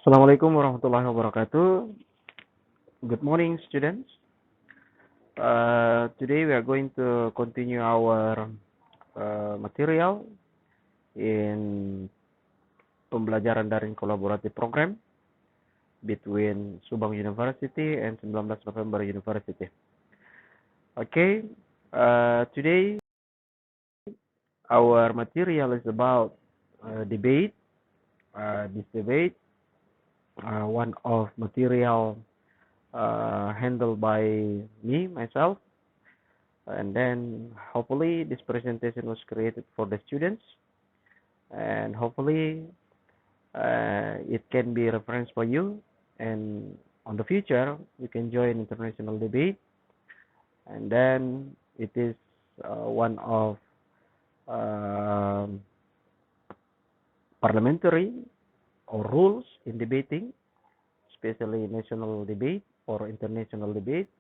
Assalamualaikum warahmatullahi wabarakatuh. Good morning, students. Today we are going to continue our material in pembelajaran daring kolaboratif program between Subang University and 19 November University. Okay, today our material is about debate. This debate, one of material handled by me, myself, and then hopefully this presentation was created for the students, and hopefully it can be reference for you, and on the future you can join international debate, and then it is one of parliamentary or rules in debating, especially national debate or international debate,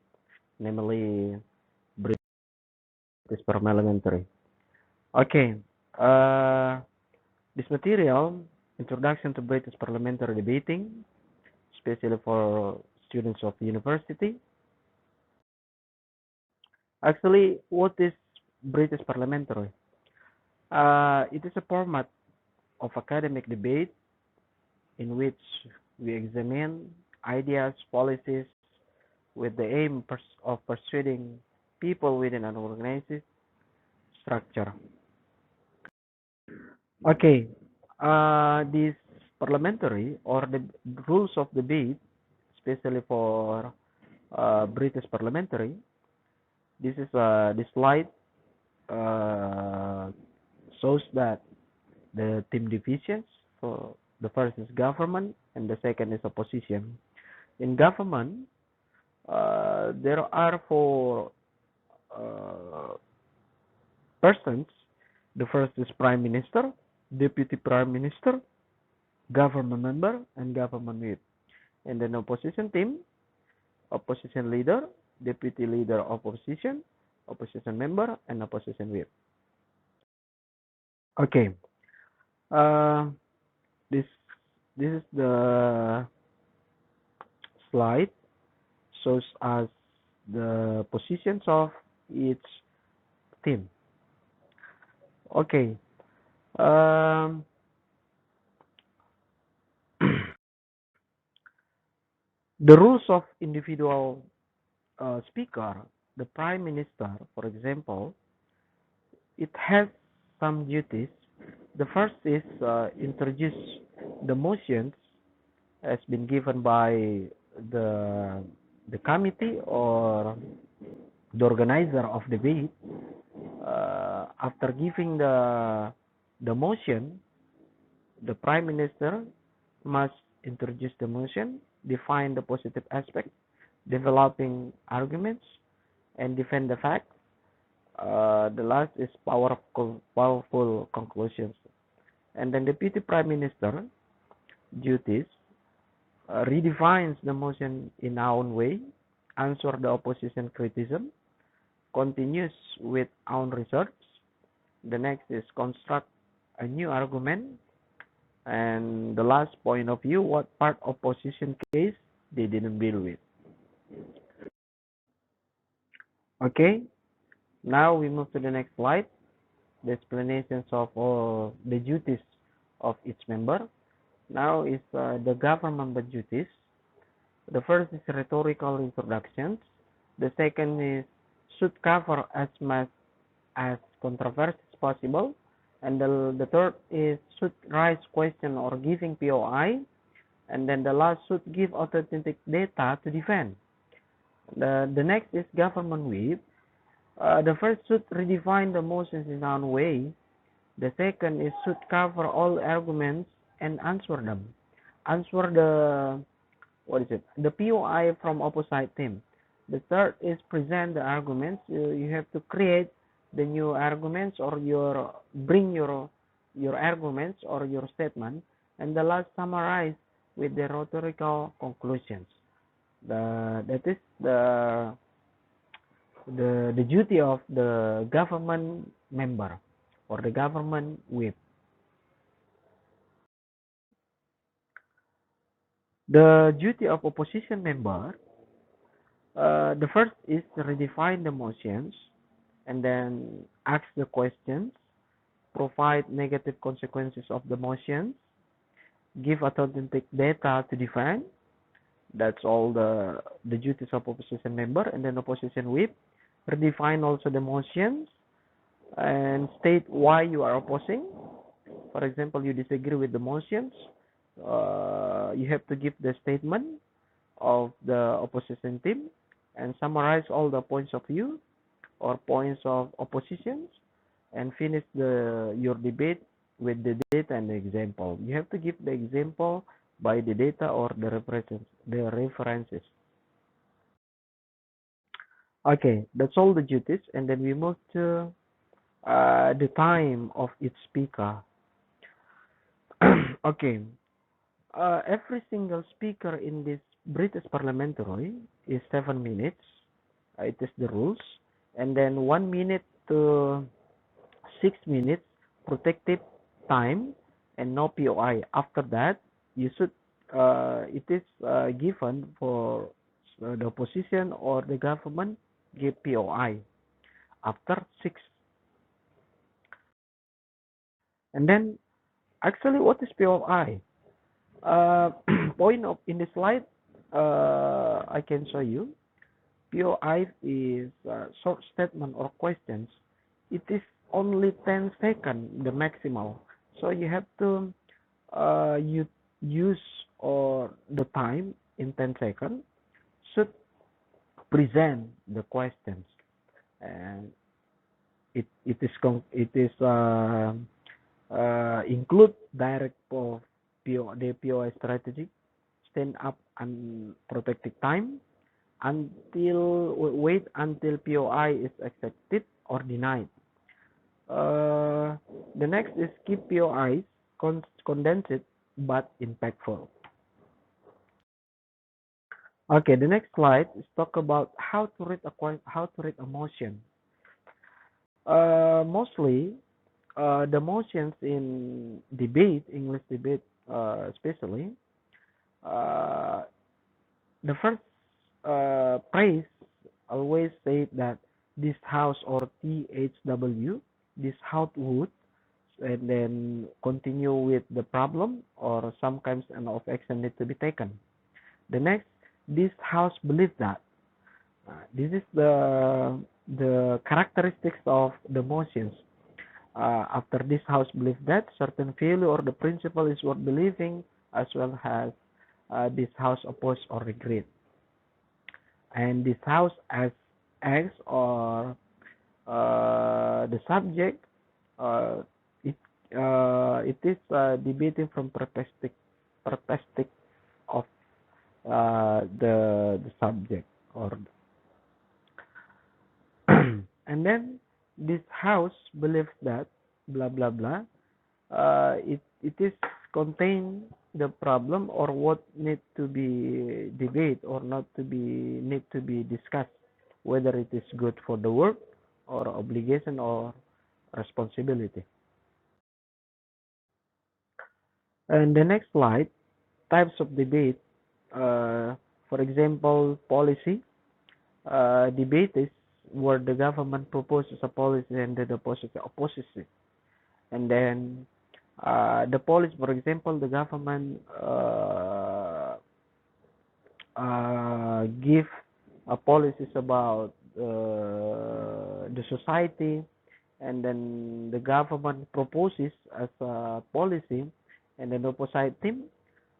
namely British parliamentary. Okay, this material, Introduction to British Parliamentary Debating, especially for students of university. Actually, what is British Parliamentary? It is a format of academic debate in which we examine ideas, policies, with the aim of persuading people within an organized structure. Okay, this parliamentary or the rules of debate, especially for British parliamentary, this is this slide uh, shows that the team divisions. For the first is government and the second is opposition. In government, there are four uh, persons. The first is prime minister, deputy prime minister, government member, and government whip. And then opposition team, opposition leader, deputy leader of opposition, opposition member, and opposition whip. Okay. Uh, this this is the slide shows us the positions of each team. Okay. Um, the rules of individual speaker, the prime minister, for example, it has some duties. The first is introduce the motions has been given by the the committee or the organizer of the debate. After giving the motion, the prime minister must introduce the motion, define the positive aspect, developing arguments, and defend the facts. The last is powerful conclusions. And then deputy prime minister duties redefines the motion in our own way, answer the opposition criticism, continues with own research. The next is construct a new argument, and the last point of view, what part of opposition case they didn't deal with. Okay, now we move to the next slide. The explanations of all the duties of each member. Now is the government duties. The first is rhetorical introductions. The second is should cover as much as controversy as possible. And the third is should raise question or giving POI. And then the last should give authentic data to defend. The next is government whip. The first should redefine the motions in our way. The second is should cover all arguments and answer them. Answer the POI from opposite team. The third is present the arguments. You have to create the new arguments or bring your arguments or your statement, and the last summarize with the rhetorical conclusions. That is the duty of the government member or the government whip. The duty of opposition member, the first is redefine the motions and then ask the questions, provide negative consequences of the motions, give authentic data to defend. That's all the duties of opposition member. And then opposition whip, redefine also the motions and state why you are opposing. For example, you disagree with the motions, you have to give the statement of the opposition team and summarize all the points of view or points of oppositions and finish your debate with the data and the example. You have to give the example by the data or the references. Okay, that's all the duties, and then we move to the time of each speaker. Okay, every single speaker in this British Parliamentary is 7 minutes. It is the rules, and then 1 minute to 6 minutes protective time, and no POI. After that, you should. It is given for the opposition or the government give POI after 6. And then, actually, what is POI? Point of in the slide, I can show you. POI is short statement or questions. It is only 10 seconds, the maximal. So you have to you use or the time in 10 seconds should present the questions, and it is include direct of the POI strategy, stand up and protected time until wait until POI is accepted or denied. The next is keep POIs condensed but impactful. Okay, the next slide is talk about how to read a motion. Mostly, the motions in debate, English debate, especially, uh, the first praise always say that this house or THW, this house would, and then continue with the problem or some kinds of action need to be taken. The next, this house believes that. This is the characteristics of the motions. After this house believes that certain value or the principle is worth believing, as well as this house oppose or regret. And this house as X or the subject, uh, it it is debating from perspective of the subject or and then this house believes that blah blah blah. It is contain the problem or what need to be debate or not to be need to be discussed, whether it is good for the work or obligation or responsibility. And the next slide, types of debate. For example, policy. Debate is where the government proposes a policy and the opposition opposes it. And then the policy, for example, the government give policies about the society, and then the government proposes as a policy, and then opposite team,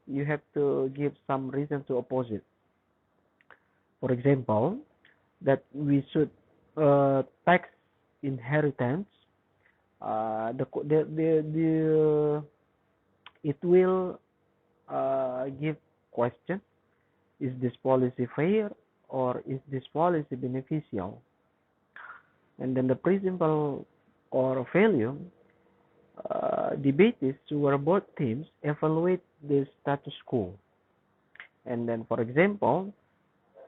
you have to give some reason to oppose it. For example, that we should tax inheritance. It will give question: is this policy fair or is this policy beneficial? And then the principle or failure debate is where both teams evaluate the status quo. And then, for example,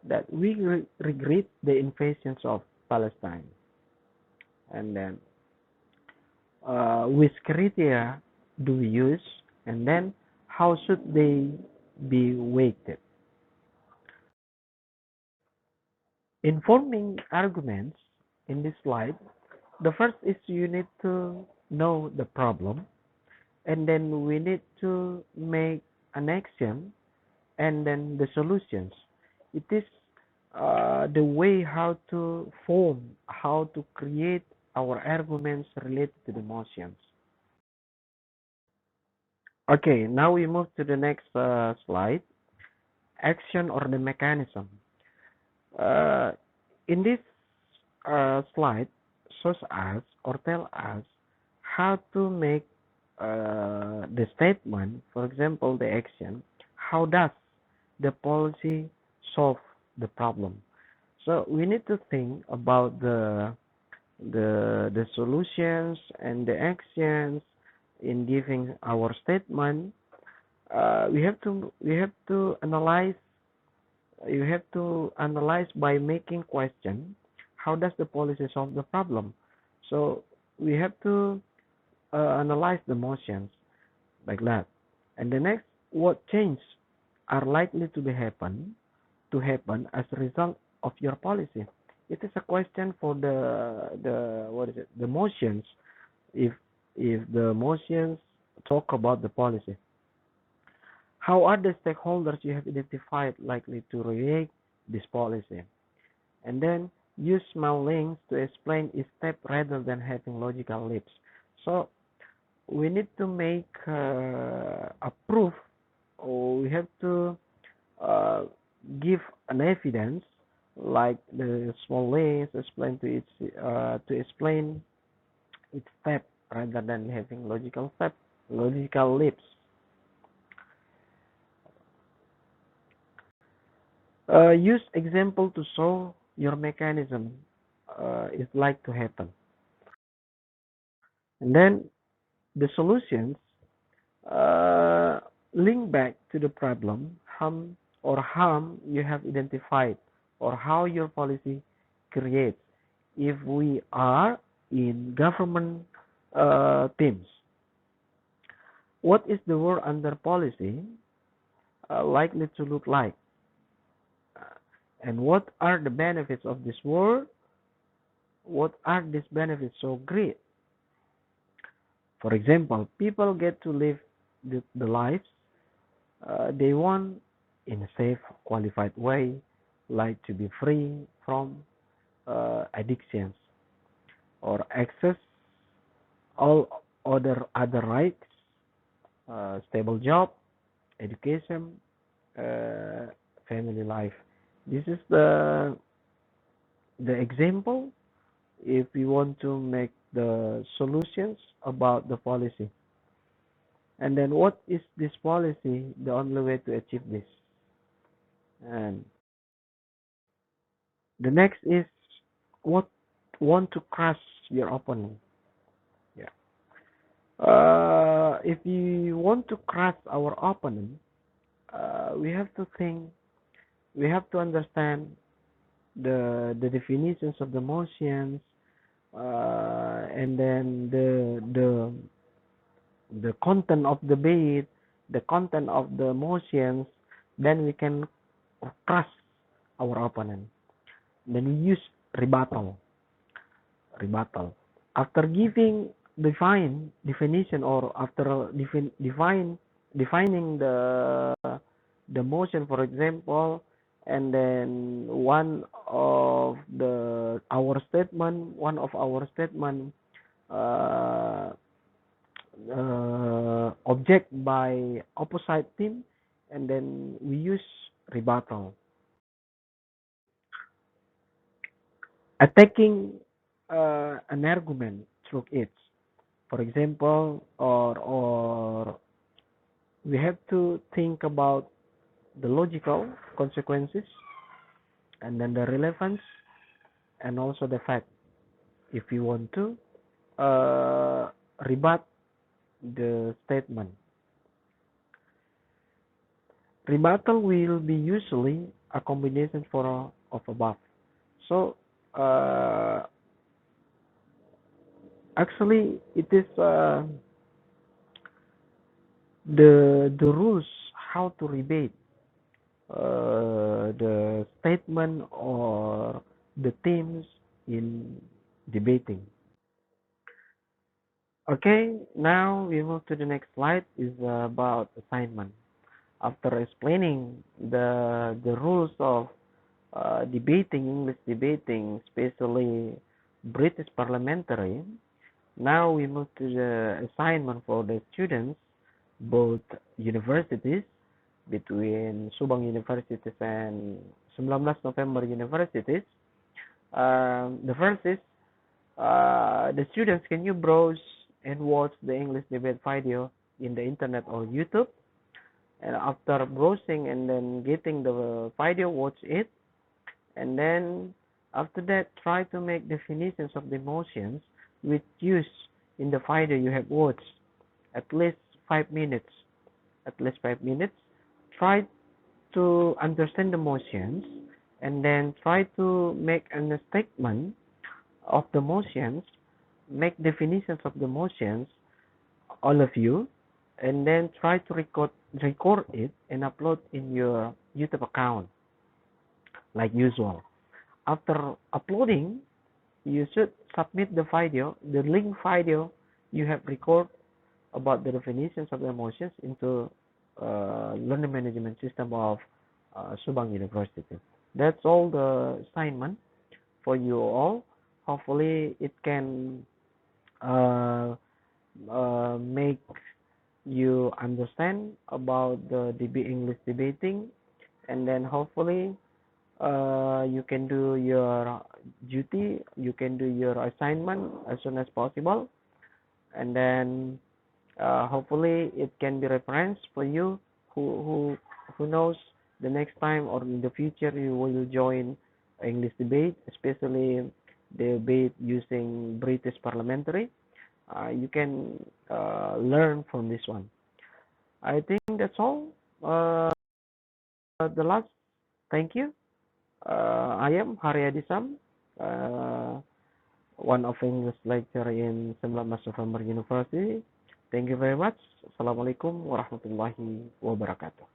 that we regret the invasions of Palestine. And then, which criteria do we use? And then, how should they be weighted. In forming arguments in this slide, the first is you need to know the problem, and then we need to make an action, and then the solutions. It is the way how to form, how to create our arguments related to the emotions. Okay, now we move to the next slide, action or the mechanism. Uh, in this slide, shows us or tell us how to make the statement, for example, the action. How does the policy solve the problem? So we need to think about the solutions and the actions in giving our statement. We have to analyze. You have to analyze by making question. How does the policy solve the problem? So we have to analyze the motions like that. And the next, what change are likely to happen as a result of your policy? It is a question for the what is it? The motions. If the motions talk about the policy, how are the stakeholders you have identified likely to react this policy? And then use small links to explain each step rather than having logical leaps. So we need to make a proof, or we have to uh, give an evidence like the small links explain to explain each step rather than having logical leaps. Use example to show your mechanism is like to happen. And then the solutions uh, link back to the problem, harm you have identified, or how your policy creates. If we are in government teams, what is the world under policy likely to look like? And what are the benefits of this world? What are these benefits so great? For example, people get to live the lives they want in a safe, qualified way, like to be free from addictions or access all other rights, stable job, education, uh, family life. This is the example if we want to make the solutions about the policy. And then what is this policy? The only way to achieve this. And the next is what want to crush your opponent. Yeah. If you want to crush our opponent, we have to think. We have to understand the definitions of the motions, and then the content of the bit, the content of the motions. Then we can crush our opponent. Then we use rebuttal. rebuttal. After giving definition, or after defining the motion, for example, and then one of our statement uh, object by opposite team, and then we use rebuttal. Attacking an argument through it, for example, or we have to think about the logical consequences, and then the relevance, and also the fact. If you want to rebut the statement, rebuttal will be usually a combination of above. So actually it is the rules how to rebate the statement or the themes in debating. Okay, now we move to the next slide is about assignment. After explaining the rules of debating, English debating, especially British parliamentary, now we move to the assignment for the students, both universities, between Subang Universities and 19 November Universities. The first is the students, can you browse and watch the English debate video in the internet or YouTube? And after browsing and then getting the video, watch it, and then after that try to make definitions of the emotions with use in the video you have watched. At least 5 minutes. At least 5 minutes. Try to understand the motions and then try to make a statement of the motions, make definitions of the motions, all of you, and then try to record it and upload in your YouTube account like usual. After uploading, you should submit the video, the link video you have recorded about the definitions of the emotions into learning management system of Subang University. That's all the assignment for you all. Hopefully, it can make you understand about the English debating, and then hopefully you can do your duty, you can do your assignment as soon as possible, and then hopefully it can be reference for you who knows the next time or in the future you will join English debate, especially debate using British parliamentary. You can learn from this one. I think that's all. The last, thank you. I am Haryadisam, one of English lecturer in 19 November University. Thank you very much. Assalamualaikum warahmatullahi wabarakatuh.